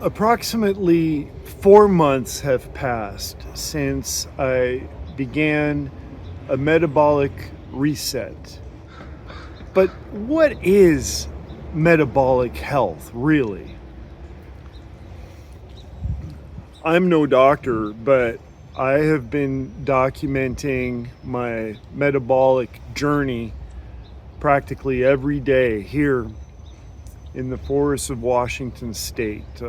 Approximately 4 months have passed since I began a metabolic reset. But what is metabolic health, really? I'm no doctor, but I have been documenting my metabolic journey practically every day here in the forests of Washington State.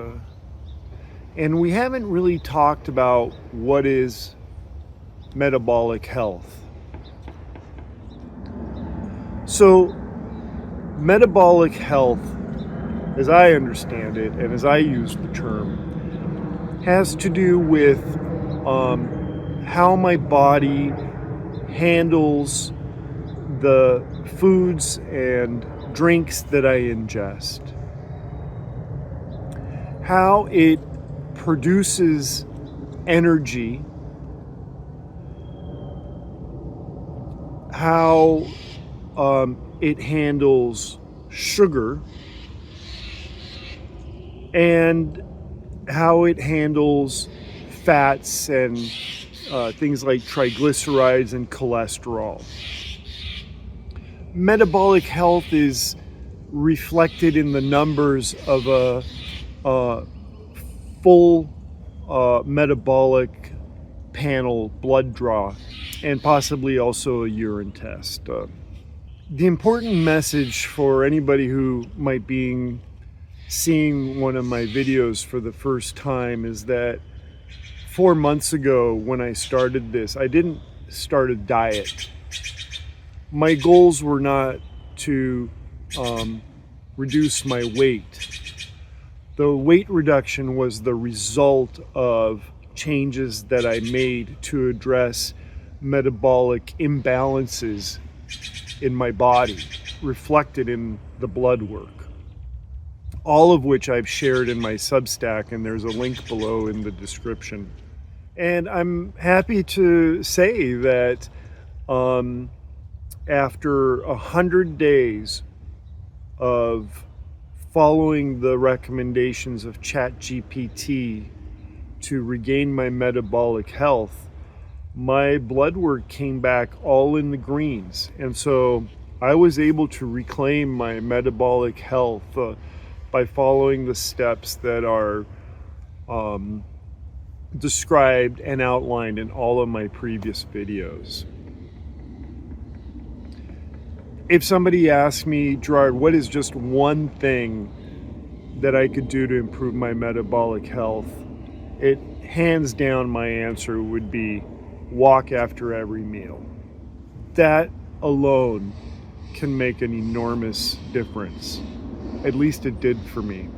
And we haven't really talked about what is metabolic health. So, metabolic health, as I understand it, and as I use the term, has to do with how my body handles the foods and drinks that I ingest, how it produces energy, how it handles sugar, and how it handles fats and things like triglycerides and cholesterol. Metabolic health is reflected in the numbers of a full metabolic panel blood draw and possibly also a urine test. The important message for anybody who might be seeing one of my videos for the first time is that 4 months ago when I started this, I didn't start a diet. My goals were not to reduce my weight. The weight reduction was the result of changes that I made to address metabolic imbalances in my body, reflected in the blood work. All of which I've shared in my Substack, and there's a link below in the description. And I'm happy to say that after 100 days of following the recommendations of ChatGPT to regain my metabolic health, my blood work came back all in the greens. And so I was able to reclaim my metabolic health by following the steps that are described and outlined in all of my previous videos. If somebody asked me, Gerard, what is just one thing that I could do to improve my metabolic health? It hands down, my answer would be walk after every meal. That alone can make an enormous difference. At least it did for me.